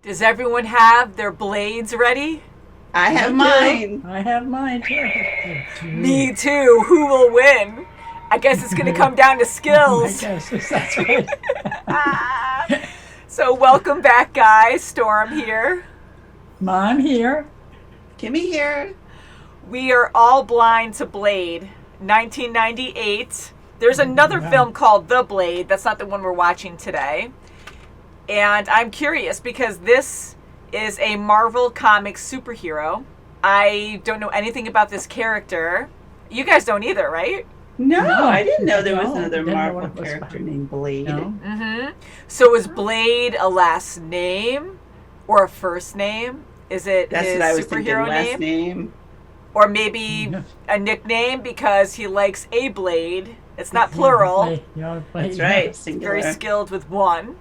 Does everyone have their blades ready? I have mine. I have mine too. Me too. Who will win? I guess it's going to come down to skills. I guess that's right. So welcome back, guys. Storm here. Mom here. Kimmy here. We are all blind to Blade, 1998. There's another film called The Blade. That's not the one we're watching today. And I'm curious because this is a Marvel Comics superhero. I don't know anything about this character. You guys don't either, right? No, I didn't know there was another Marvel character named Blade. No. Mm-hmm. So is Blade a last name or a first name? Is it That's his what I was superhero thinking, last name. Or maybe a nickname because he likes a blade. It's not plural. That's right, singular. Very skilled with one.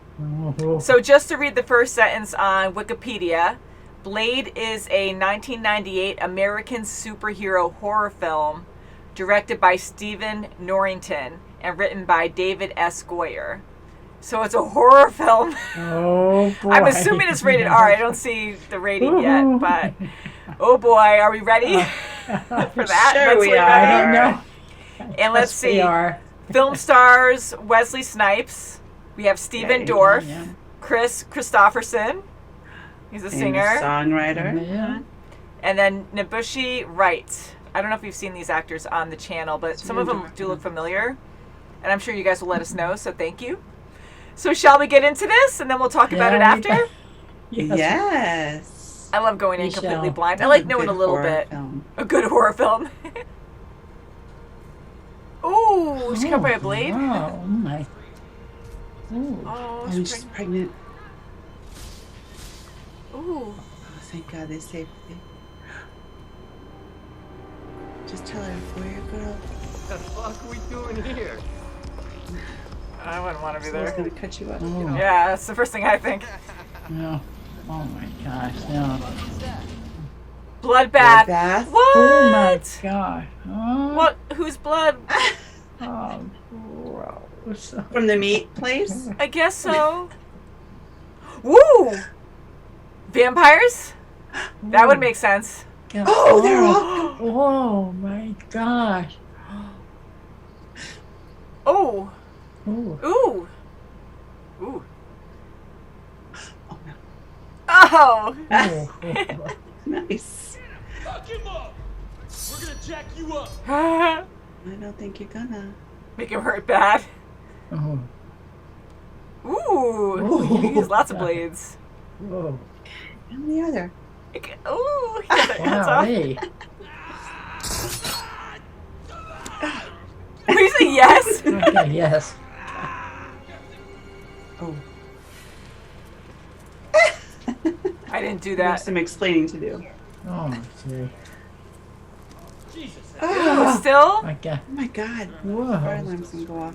So just to read the first sentence on Wikipedia, Blade is a 1998 American superhero horror film directed by Stephen Norrington and written by David S. Goyer. So it's a horror film. Oh boy. I'm assuming it's rated R. I don't see the rating yet, but oh boy, are we ready for that? Sure we are. I don't know. And let's see. We are. Film stars Wesley Snipes. We have Stephen Dorff, Chris Christopherson. He's a singer. Songwriter. Yeah. And then Nabushi Wright. I don't know if you've seen these actors on the channel, but some of them do look familiar. And I'm sure you guys will let us know, so thank you. So shall we get into this, and then we'll talk about it after? Yes. I love going in completely blind. I like knowing a little bit. A good horror film. Ooh, she's covered by a blade. Oh my. Ooh. Oh, She's pregnant. Ooh. Oh, thank God they saved me. Just tell her, we're a girl. What the fuck are we doing here? I wouldn't want to be I was there. going to cut you up. Oh. Yeah, that's the first thing I think. No. Oh my gosh. No. Bloodbath. Bloodbath? What? Oh my god. Oh. What? Whose blood? Oh, gross. From the meat place? I guess so. Woo! Vampires? That would make sense. Oh, they're all... Oh my gosh. Oh. Ooh. Ooh. Ooh. Oh, no. Oh. Oh. Nice. Fuck him up! We're gonna jack you up! I don't think you're gonna. Make him hurt bad. Oh. Ooh. He has lots of blades. Whoa. How many are there? Ooh. He got their hands Wow. off. Hey. We say yes. Okay. Yes. Oh. I didn't do I have that. some explaining to do. Oh. Gee. Jesus. Oh, Still? My god. oh my God. Whoa. Fire alarm's gonna go off.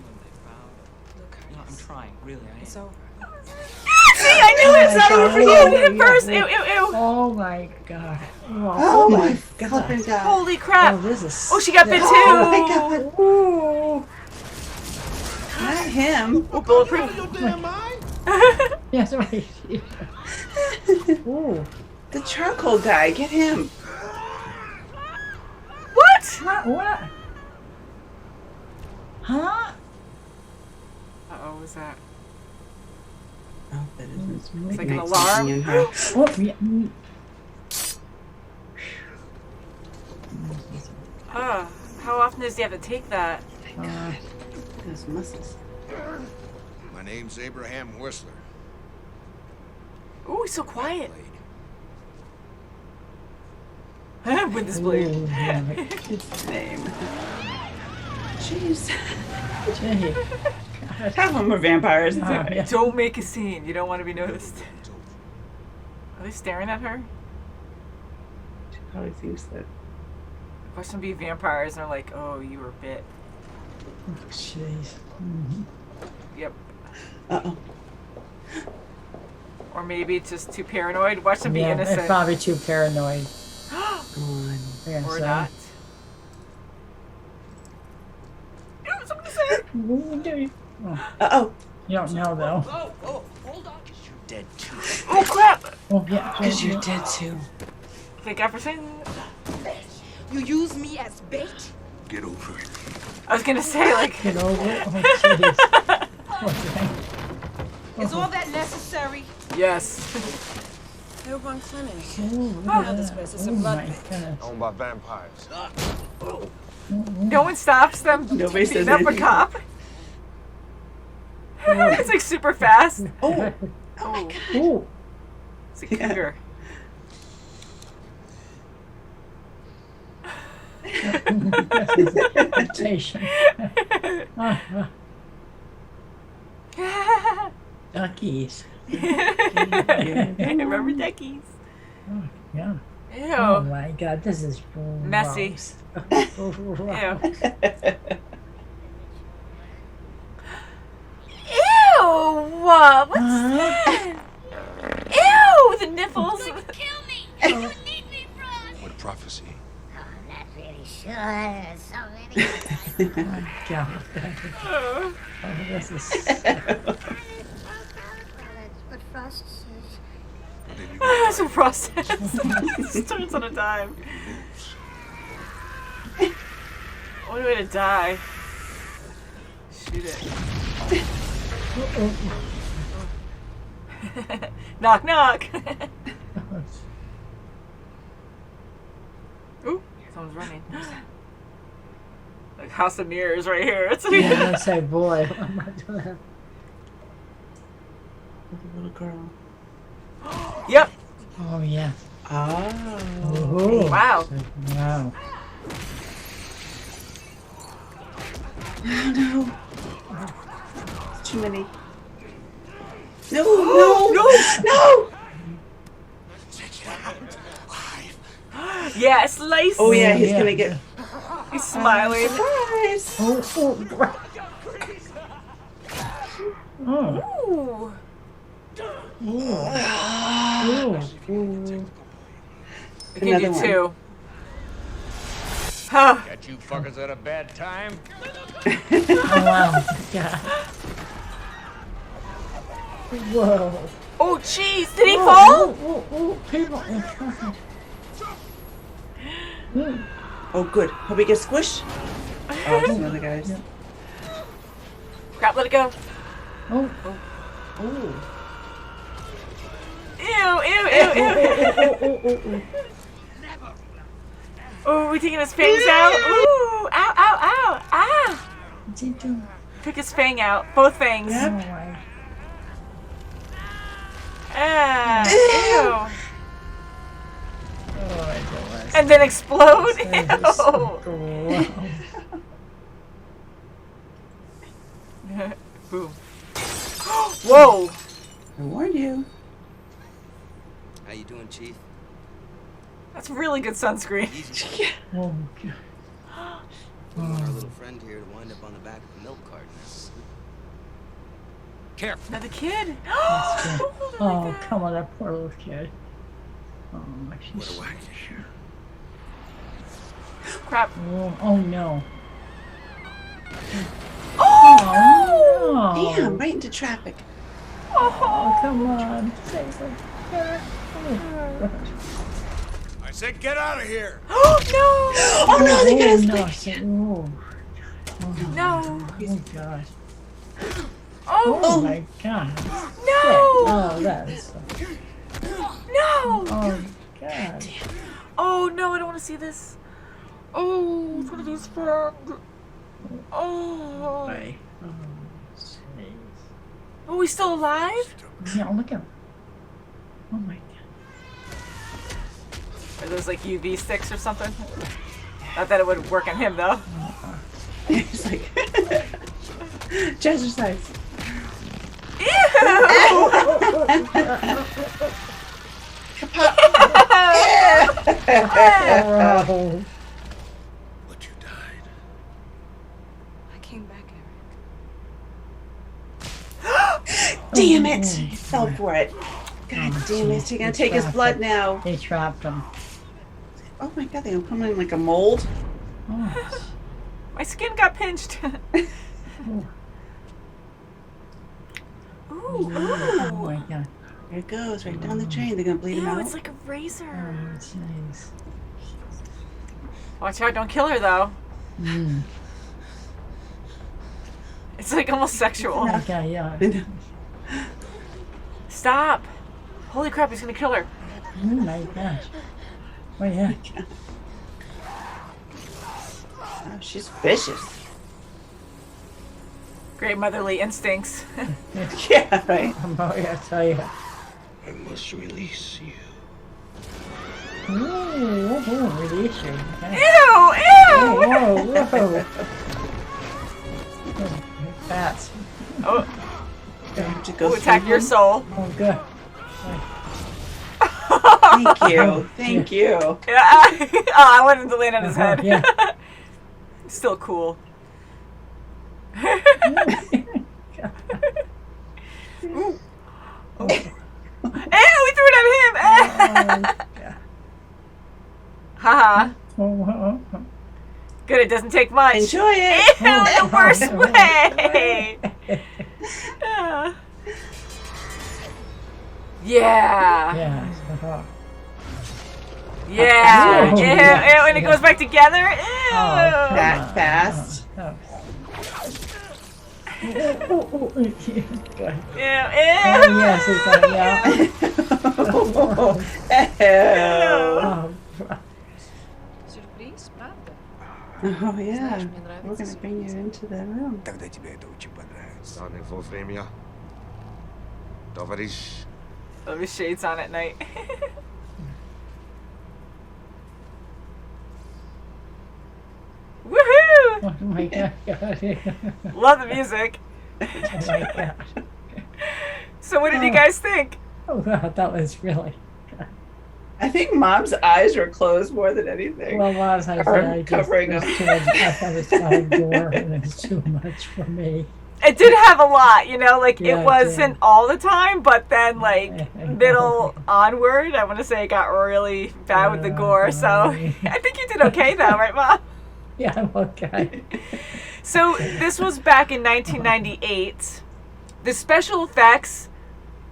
No, I'm trying, really. So. See, I knew it. It's not over for you. Hit first. Ew, ew, ew. Oh my god. Oh my flippin' God. Holy crap. Oh, this is. Oh, she got bit too. Oh my God. Ooh. Not him. Oh, bulletproof. Your damn mind? Yes, right. Ooh. The charcoal guy. Get him. What? What? Huh? Uh-oh, what was that? Oh, that isn't. It's like an Makes alarm. something in her. Oh, yeah. How often does he have to take that? Those muscles. My name's Abraham Whistler. Ooh, he's so quiet. With this blade. Ooh, damn it. It's his name. Jeez. Gee. Half of them are vampires. It's Oh, alright. yeah. Don't make a scene. You don't want to be noticed. Are they staring at her? She probably thinks that. Watch them be vampires and they're like, oh, you were bit. Jeez. Mm-hmm. Yep. Uh-oh. Or maybe just too paranoid. Watch them be Yeah, innocent. they're probably too paranoid. Gone. Yeah, Or so- not. Ew, somebody say it. Ooh, dude. Oh, Uh-oh. you don't know though. Oh, hold on. You're dead too. Oh, crap. Oh, yeah. Because you're dead too. Thank God for saying You use me as bait? Get over it. I was gonna say, like. Get over it. Oh, jeez. Okay. Is all that necessary? Yes. No one clinic. Oh, look Now at this that. place is a Oh, blood my bank. goodness. Owned by vampires. No one stops them Nobody beating says up a anything. cop. It's like super fast. Oh, Oh, Oh, it's a cougar. this is temptation. Duckies. Remember duckies? Oh, yeah. Ew. Oh my God, this is Messy. gross. Ew. Ew! What's that? Ew! The nipples. Kill me! You need me, Frost! What a prophecy. Oh, I'm not really sure. There's so many. Oh my God. Oh, this is. Well, that's what Frost says. That's what Frost says. Turns on a dime. What a way to die. Shoot it. Knock, knock. Ooh, someone's running. Like House of Mirrors right here. It's like, Yeah, I say, boy. I'm not doing that. the little girl. Yep. Oh, yeah. Oh. Oh, Wow. wow. No. Too many. No, no, No. no. Yeah, slice. Oh yeah, he's Yeah. gonna get He's smiling. surprise. Oh, oh. Oh. Ooh. Ooh. We can Another do one. two. Huh. Got you fuckers at a bad time? Oh, wow. God. Whoa. Oh, jeez. Did he Oh, fall? oh, oh, people. Oh good. Hope he gets squished. Oh, it's another guys. Yeah. Crap, let it go. Oh, Oh. Ew, ew, ew, ew. oh, oh, oh. Oh, we taking his fangs out? Ooh, ow, ow, ow, ah! What's he doing? Took his fang out, both fangs. Oh, my. Ah, ew. Oh, my goodness. And then explode? That is so Ew. gross. Boom. Whoa! I warned you. How you doing, Chief? That's really good sunscreen. Easy. Oh, God. We want our little friend here to wind up on the back of the milk carton. Careful. Another kid. That's good. Oh, my Oh, God. come on, that poor little kid. Oh, What she's. a whack. Crap. Oh, no. Oh, Oh, Damn, right into traffic. no! Oh, come on. Save her. Oh, I said get out of here. Oh, Oh no, they got us. no. Oh, no! No! oh, gosh. Oh, Oh, my God. no! Oh, that is so. No! Oh, God. Oh, no, I don't want to see this. Oh, it's one of these friends. Oh. Right. Oh, jeez. Oh, he's still alive? Yeah, look at him. Oh, my God. Are those like UV sticks or something? Not that it would work on him, though. He's like jazzercise. Ew! Oh, But you died. I came back, Damn it! He fell for it. God damn it! You're gonna take his blood now. they trapped him. Oh my God, they're coming like a mold. Oh, My skin got pinched. Ooh, oh ooh. my God. There it goes, right down the chain. They're gonna bleed him Ew, out. it's like a razor. Oh, jeez. Watch out, don't kill her though. Mm. It's like almost sexual. Okay, yeah. Stop. Holy crap, he's gonna kill her. Oh my gosh. Oh yeah. Oh, she's vicious. Great motherly instincts. Yeah, right. Oh yeah, I tell you. I must release you. Ooh, release you. Okay. Ew, Whoa, ew. whoa. Oh, bats. Oh, I have to go attack through your them. soul. Oh, good. Thank you. Thank you. Yeah. Oh, I wanted him to land on his head. Yeah. Still cool. Ew, we threw it at him. Haha. Oh, Good, it doesn't take much. Enjoy it. Ew, the worst way. Yeah. yeah. Oh, Yeah. Oh, Ew, yes, ew, and it yeah. goes back together. Ew. That fast. oh. Oh, good. Ew, ew. Oh, yes, it's done, yeah. Ew. Oh, Сюрприз, правда? Oh yeah. Знаешь, мне We're нравится gonna bring you into the room. Тогда тебе это очень понравится. Данное во время. Товарищ. Let me shades on at night. Woohoo! oh my God. Love the music. Oh my God. So what did you guys think? Oh God, that was really. I think Mom's eyes were closed more than anything. Well, as I Or said, I just covering was up. too much. I thought it was gore and it was too much for me. It did have a lot, you know, like Yeah, it it wasn't did. all the time, but then like I middle onward, I want to say it got really bad with the Yeah, gore. So yeah. I think you did okay though, right, Mom? Yeah, I'm okay. So this was back in 1998. The special effects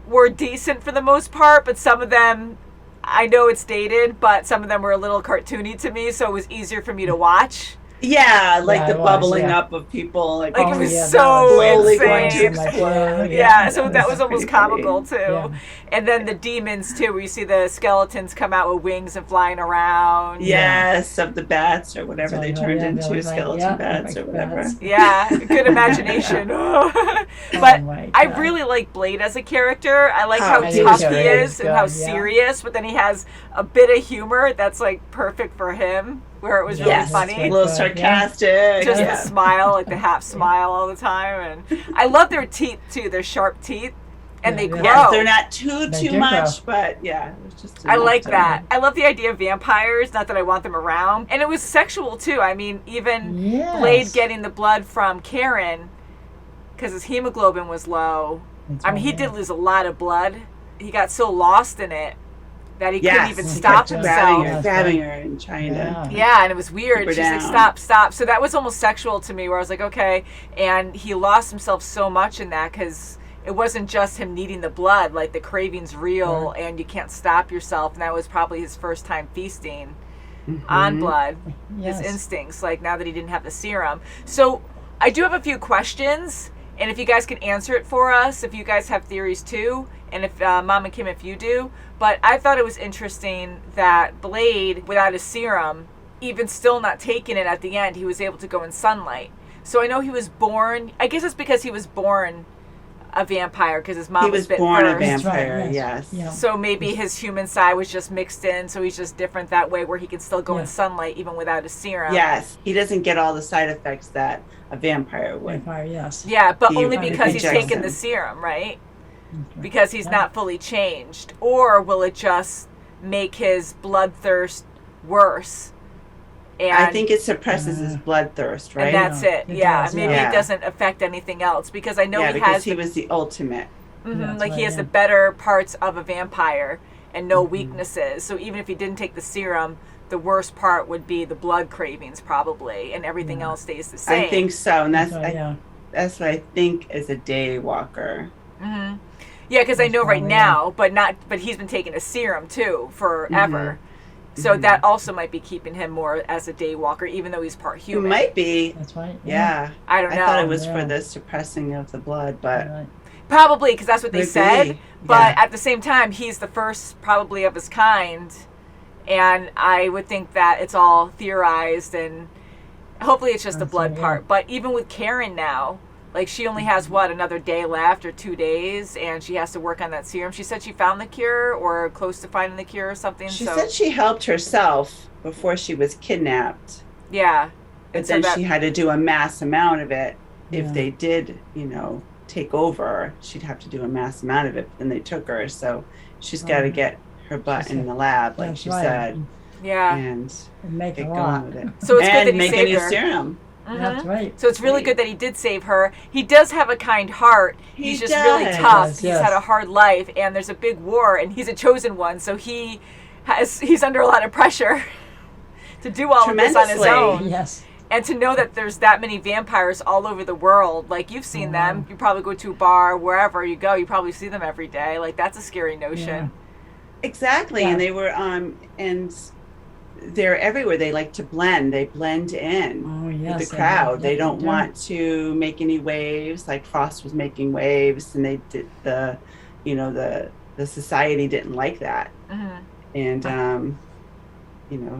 were decent for the most part, but some of them, I know it's dated, but some of them were a little cartoony to me, so it was easier for me to watch. Yeah, like Yeah, the it was, bubbling yeah. up of people. Like, Like, it was yeah, so that was slowly going insane. to explode. Yeah, so that was almost pretty comical too. Yeah. And then the demons too, where you see the skeletons come out with wings and flying around. yes, of the bats or whatever So, they yeah, turned they into, were like, skeleton yeah, bats or like whatever. bats. Yeah, good imagination. But my I God. really like Blade as a character. I like Oh, how I do tough too. he He's is and how good, yeah. serious, but then he has a bit of humor that's like perfect for him, where it was really Yes, funny. a little Yeah. sarcastic. Just yeah. the smile, like the half smile all the time, and I love their teeth too. Their sharp teeth, and they Yeah, grow. yeah. Yes, they're not too They do much, but yeah, it was just. I enough like to- that. I love the idea of vampires. Not that I want them around, and it was sexual too. I mean, even Yes. Blade getting the blood from Karen because his hemoglobin was low. That's I mean, right, he yeah. did lose a lot of blood. He got so lost in it that he couldn't Yes, even he stop kept himself. grabbing her and trying Yeah. to. Yeah, and it was weird. Keep her She's like, down. stop, stop. So that was almost sexual to me, where I was like, okay. And he lost himself so much in that because it wasn't just him needing the blood. Like, the craving's real and you can't stop yourself. And that was probably his first time feasting on blood, Yes. his instincts, like now that he didn't have the serum. So I do have a few questions. And if you guys can answer it for us, if you guys have theories too, and if Mom and Kim, if you do. But I thought it was interesting that Blade, without his serum, even still not taking it at the end, he was able to go in sunlight. So I know he was born, I guess it's because he was born a vampire, because his mom He was bit born a first. That's right, vampire. Yes. Yeah. So maybe his human side was just mixed in, so he's just different that way, where he can still go Yeah. in sunlight even without a serum. Yes, he doesn't get all the side effects that a vampire would. Vampire, yes. Yeah, but He only because he's injects taken the him. serum, right? Okay. Because he's Yeah. not fully changed. Or will it just make his bloodthirst worse? And, I think it suppresses his bloodthirst, right? and that's Yeah, it. it Yeah, does, maybe yeah. it doesn't affect anything else, because I know yeah, he because has he was the ultimate. That's like he right, has the yeah. better parts of a vampire and no weaknesses. So even if he didn't take the serum, the worst part would be the blood cravings probably, and everything else stays the same. I think so, and that's So, I, yeah. that's what I think is a day walker. Yeah, because I know That's right probably now, but he's been taking a serum too forever. So that also might be keeping him more as a day walker, even though he's part It human. might be. That's right. Yeah. I don't I thought know. it was for Yeah. the suppressing of the blood, but Right. Probably because that's what they Could said. be, But yeah. at the same time, he's the first probably of his kind. And I would think that it's all theorized and hopefully it's just the That's blood right, part. yeah. But even with Karen now, like she only has another day left or 2 days and she has to work on that serum. She said she found the cure or close to finding the cure or something. she so said she helped herself before she was kidnapped. yeah. But And so then that- she had to do a mass amount of it. If Yeah. they did, take over, she'd have to do a mass amount of it. But then they took her, so she's got to get her butt She in said- the lab, like That's she right. said, Yeah. and And make a get lot. going with it. So it's good and that he make a saved new her. serum. That's right. So it's really Sweet. good that he did save her. He does have a kind heart. He's He just really does. tough. Yes, He's yes. had a hard life, and there's a big war, and he's a chosen one. So he's under a lot of pressure to do all of this on his Tremendously. own. Yes. And to know that there's that many vampires all over the world, like you've seen them. You probably go to a bar, wherever you go, you probably see them every day. Like that's a scary notion. Exactly, Yeah. and they were and they're everywhere. They like to blend. They blend in Oh, yes. with the crowd. They yeah, don't do. want to make any waves. Like Frost was making waves, and they did the society didn't like that. And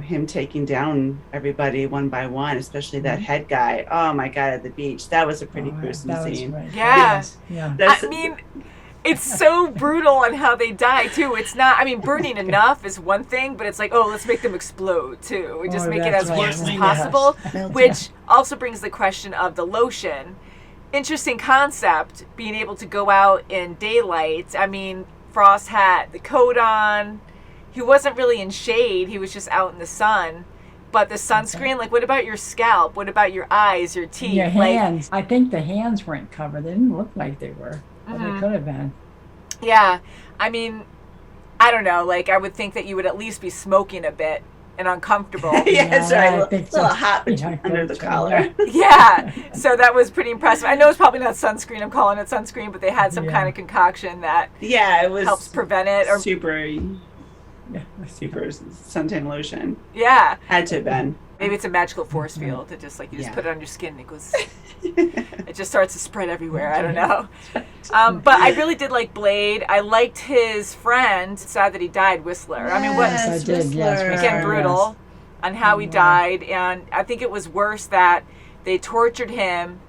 him taking down everybody one by one, especially that head guy. Oh my God, at the beach, that was a pretty Oh, gruesome that was scene. great. Yeah. Yes, yeah. That's, I mean, it's so brutal on how they die too. It's not. I mean, burning enough is one thing, but it's like, oh, let's make them explode too. We just Oh, make it that's as right. worse as Yes. possible, Yes. which also brings the question of the lotion. Interesting concept, being able to go out in daylight. I mean, Frost had the coat on. He wasn't really in shade. He was just out in the sun. But the sunscreen, like, what about your scalp? What about your eyes, your teeth? Your Like, hands. I think the hands weren't covered. They didn't look like they were, but they could have been. yeah. I mean, I don't know. Like, I would think that you would at least be smoking a bit and uncomfortable. yeah, that's Yeah, right. I A think little so. hot Yeah, under the that's right, collar. yeah. Yeah, so that was pretty impressive. I know it's probably not sunscreen. I'm calling it sunscreen, but they had some Yeah. kind of concoction that Yeah, it was helps prevent it. Or super Yeah. suntan lotion. yeah, Had to have been. maybe it's a magical force field that just like you just Yeah. put it on your skin and it goes. It just starts to spread everywhere. I don't know. But I really did like Blade. I liked his friend. It's sad that he died, Whistler. I mean, what Yes, I did, yes, Whistler. Whistler. again brutal on how he died, and I think it was worse that they tortured him,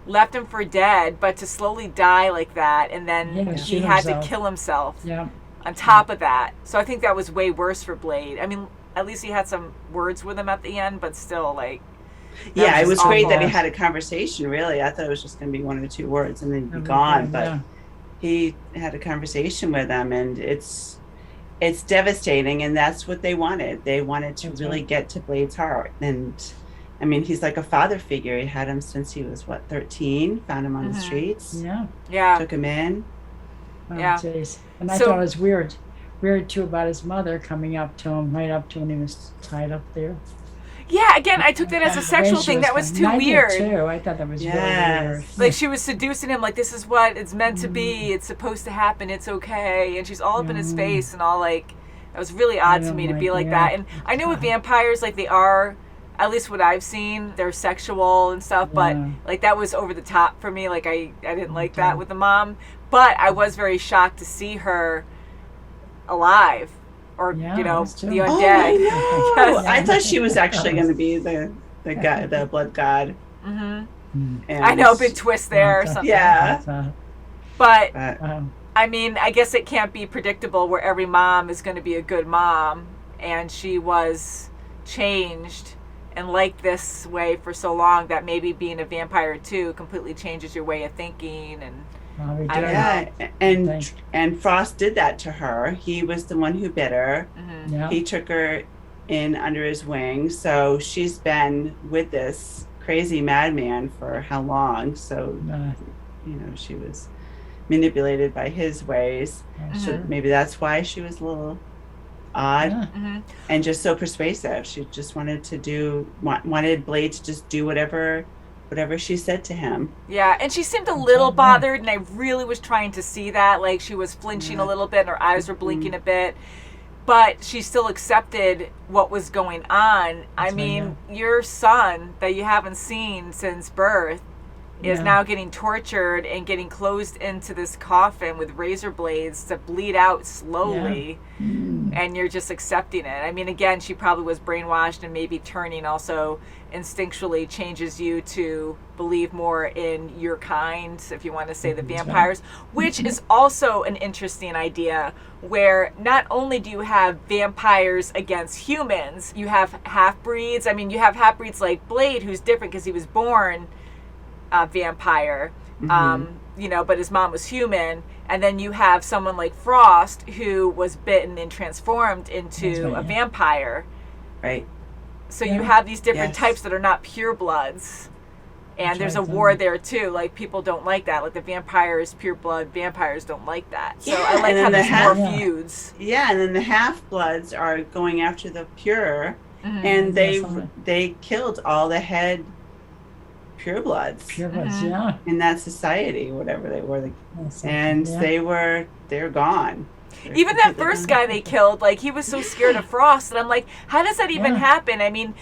left him for dead, but to slowly die like that, and then Yeah, he shoot had himself. to kill himself Yeah. on top of that. So I think that was way worse for Blade. I mean, at least he had some words with him at the end, but still, like, Yeah, it was just great that awful. he had a conversation, really. I thought it was just going to be 1 or 2 words and then he'd be Okay, gone. But yeah. he had a conversation with them, and it's devastating, and that's what they wanted. They wanted to That's really right. get to Blade's heart. And I mean, he's like a father figure. He had him since he was 13, found him on the streets, Yeah. yeah. took him in. Oh, Yeah. jeez. And I So- thought it was weird too about his mother coming up to him, right up to him. He was tied up there. Yeah, again, I took that as a The way sexual she thing. That was too I did weird. too. I thought that was really weird. Yes. Like she was seducing him, like this is what it's meant to be. It's supposed to happen. It's okay. And she's all up in his face and all like. That was really odd to don't me to be like like that. that. And I know with vampires, like they are, at least what I've seen, they're sexual and stuff. But Yeah. like that was over the top for me. Like I didn't like that with the mom. But I was very shocked to see her alive, or Yeah, you I know, was too. the Oh, undead. I know. Yes. I thought she was actually going to be the guy, the blood god. Mhm. And I know, big twist there or something. Yeah. But But I mean, I guess it can't be predictable where every mom is going to be a good mom, and she was changed and like this way for so long that maybe being a vampire too completely changes your way of thinking. And Probably I don't did. know. yeah, Thank- and Frost did that to her. He was the one who bit her. Yeah. He took her in under his wing. So she's been with this crazy madman for how long? So she was manipulated by his ways. So maybe that's why she was a little odd Yeah. and just so persuasive. She just wanted Blade to just do whatever whatever she said to him. Yeah, and she seemed a little bothered, and I really was trying to see that. Like, she was flinching a little bit, and her eyes were blinking a bit. But she still accepted what was going on. I mean, your son that you haven't seen since birth is now getting tortured and getting closed into this coffin with razor blades to bleed out slowly. And you're just accepting it. I mean, again, she probably was brainwashed, and maybe turning also instinctually changes you to believe more in your kind, if you want to say the vampires, which is also an interesting idea, where not only do you have vampires against humans, you have half-breeds. I mean, you have half-breeds like Blade, who's different because he was born a vampire, you know, but his mom was human. And then you have someone like Frost, who was bitten and transformed into a vampire. Right. So you have these different types that are not purebloods. And there's a war there too. Like, people don't like that. Like, the vampires, pureblood vampires don't like that. So I like how there's more feuds. Yeah, and then the half-bloods are going after the pure, and they killed all the head purebloods. In that society, whatever they were. And they're gone. Even that first guy they killed, like, he was so scared of Frost, and I'm like, how does that even happen? I mean,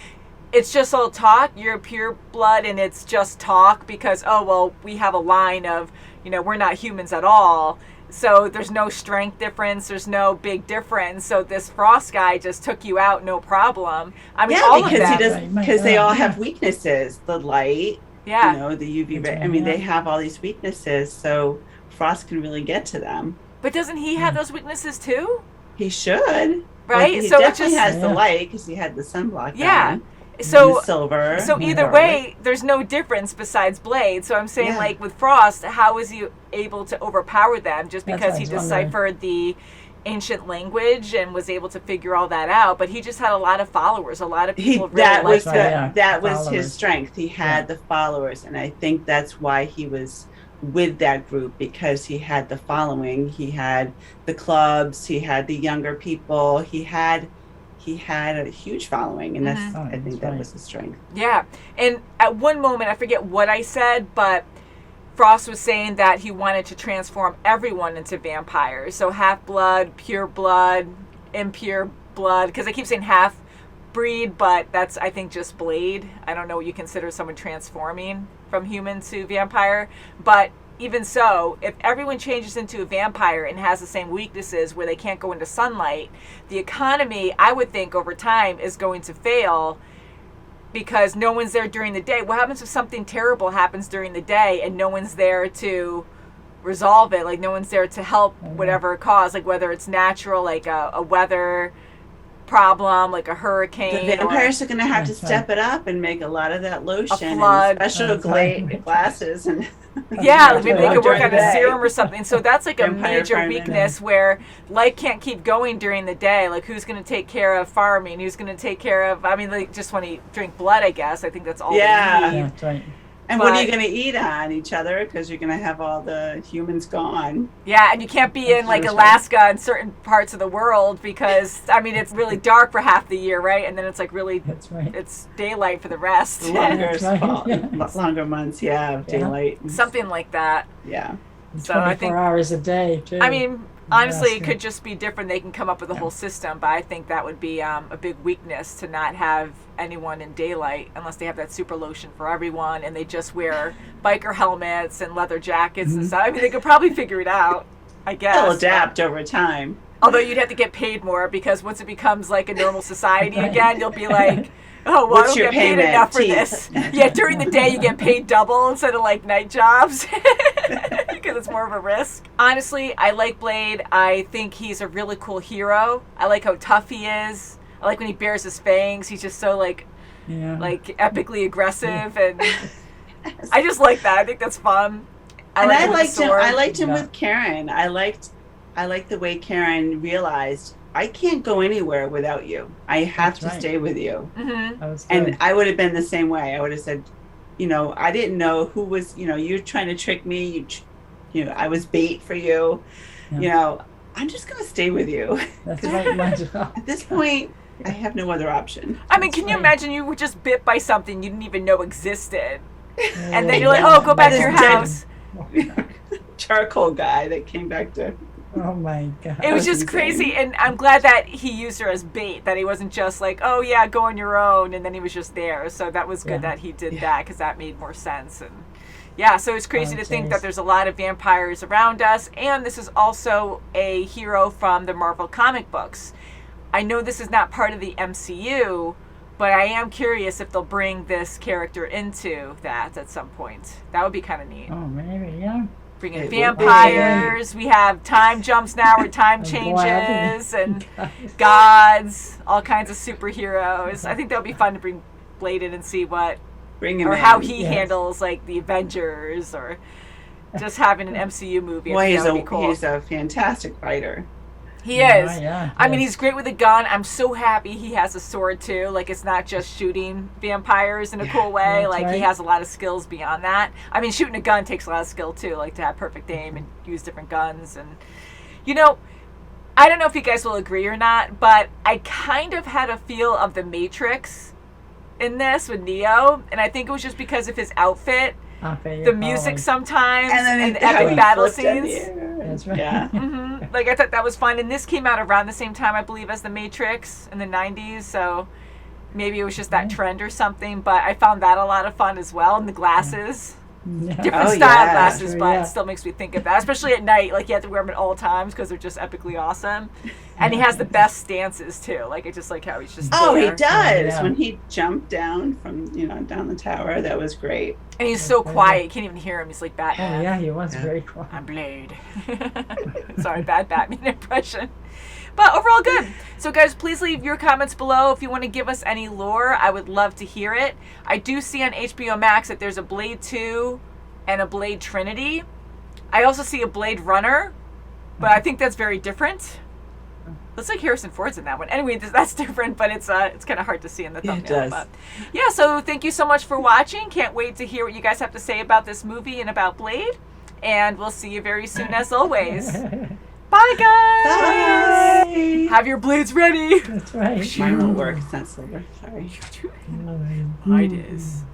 it's just all talk. You're pure blood, and it's just talk because, oh, well, we have a line of, you know, we're not humans at all. So there's no strength difference. There's no big difference. So this Frost guy just took you out, no problem. I mean, all because of them. Because they all have weaknesses. The light, you know, the UV ray. I mean, they have all these weaknesses. So Frost can really get to them. But doesn't he have those weaknesses too? He should. Right? Like, he so definitely it just has the light because he had the sunblock. Yeah. On. So silver. So either way, there's no difference besides Blade. So I'm saying, like, with Frost, how is he able to overpower them? Just because he deciphered the ancient language and was able to figure all that out, but he just had a lot of followers. A lot of people that was his strength. He had the followers, and I think that's why he was with that group, because he had the following. He had the clubs. He had the younger people. He had a huge following, and I think that was his strength. Yeah, and at one moment, I forget what I said, but Frost was saying that he wanted to transform everyone into vampires. So half-blood, pure blood, impure blood, because I keep saying half-breed, but that's, I think, just Blade. I don't know what you consider someone transforming from human to vampire, but even so, if everyone changes into a vampire and has the same weaknesses where they can't go into sunlight, the economy, I would think, over time is going to fail because no one's there during the day. What happens if something terrible happens during the day and no one's there to resolve it? Like, no one's there to help whatever cause, like whether it's natural, like a weather problem, like a hurricane. The vampires are going to have to step it up and make a lot of that lotion, and special glasses, and maybe they could work on a serum or something. So that's like a major weakness where life can't keep going during the day. Like, who's going to take care of farming? Who's going to take care of? I mean, they just want to drink blood, I guess. I think that's all they need. That's right. And what are you going to eat on each other? Because you're going to have all the humans gone. Yeah, and you can't be in, like, Alaska and certain parts of the world because, I mean, it's really dark for half the year, right? And then it's, like, really, it's daylight for the rest. Longer months, of daylight. Something like that. Yeah. So I think 24 hours a day, too. I mean, honestly, it could just be different. They can come up with a whole system, but I think that would be a big weakness to not have anyone in daylight unless they have that super lotion for everyone and they just wear biker helmets and leather jackets and stuff. I mean, they could probably figure it out, I guess. They'll adapt over time. Although you'd have to get paid more because once it becomes like a normal society again, you'll be like, oh, well, I don't get paid enough for this. Yeah, during the day you get paid double instead of like night jobs because it's more of a risk. Honestly, I like Blade. I think he's a really cool hero. I like how tough he is. I like when he bares his fangs. He's just so like epically aggressive, and I just like that. I think that's fun. I liked him with Karen. I liked the way Karen realized, I can't go anywhere without you. I have to stay with you. And I would have been the same way. I would have said, I didn't know who was, you're trying to trick me. I was bait for you. I'm just going to stay with you. That's right. At this point, I have no other option. I mean, can you imagine you were just bit by something you didn't even know existed? And then you're like, oh, go back to your house. Charcoal guy that came back to. Oh my God. It was just insane. crazy, and I'm glad that he used her as bait, that he wasn't just like, oh yeah, go on your own, and then he was just there. So that was good that he did that, because that made more sense. And yeah, so it's crazy to think that there's a lot of vampires around us, and this is also a hero from the Marvel comic books. I know this is not part of the MCU, but I am curious if they'll bring this character into that at some point. That would be kind of neat. Oh, maybe, yeah. Bring in It would vampires. We have time jumps now where time changes and gods, all kinds of superheroes. I think that would be fun to bring Blade in and see what Bring him or in. how he handles like the Avengers or just having an MCU movie. Well, I think that would be cool. he's a fantastic fighter. He is. Yeah, I mean, he's great with a gun. I'm so happy he has a sword too. Like, it's not just shooting vampires in a cool way. That's Like, he right. has a lot of skills beyond that. I mean, shooting a gun takes a lot of skill too, like to have perfect aim and use different guns. And, you know, I don't know if you guys will agree or not, but I kind of had a feel of the Matrix in this with Neo, and I think it was just because of his outfit, the music sometimes, and the epic battle scenes. That's right. Yeah. Like, I thought that was fun, and this came out around the same time, I believe, as The Matrix in the 90s, so maybe it was just that trend or something, but I found that a lot of fun as well, and the glasses. Different style glasses, Sure, but it still makes me think of that, especially at night. Like, you have to wear them at all times because they're just epically awesome. And he has the best stances, too. Like, it's just like how he's just Oh, there. he does. Yeah. When he jumped down from, down the tower, that was great. And he's so quiet, you can't even hear him. He's like Batman. Oh, yeah, he was very quiet. I'm Blade. Sorry, bad Batman impression. But overall, good. So, guys, please leave your comments below if you want to give us any lore. I would love to hear it. I do see on HBO Max that there's a Blade 2 and a Blade Trinity. I also see a Blade Runner, but I think that's very different. Looks like Harrison Ford's in that one. Anyway, that's different, but it's kind of hard to see in the thumbnail. It does. But yeah, so thank you so much for watching. Can't wait to hear what you guys have to say about this movie and about Blade. And we'll see you very soon, as always. Bye, guys. Bye. Have your blades ready. That's right. Mine won't work. It's not silver. Sorry. Mine is.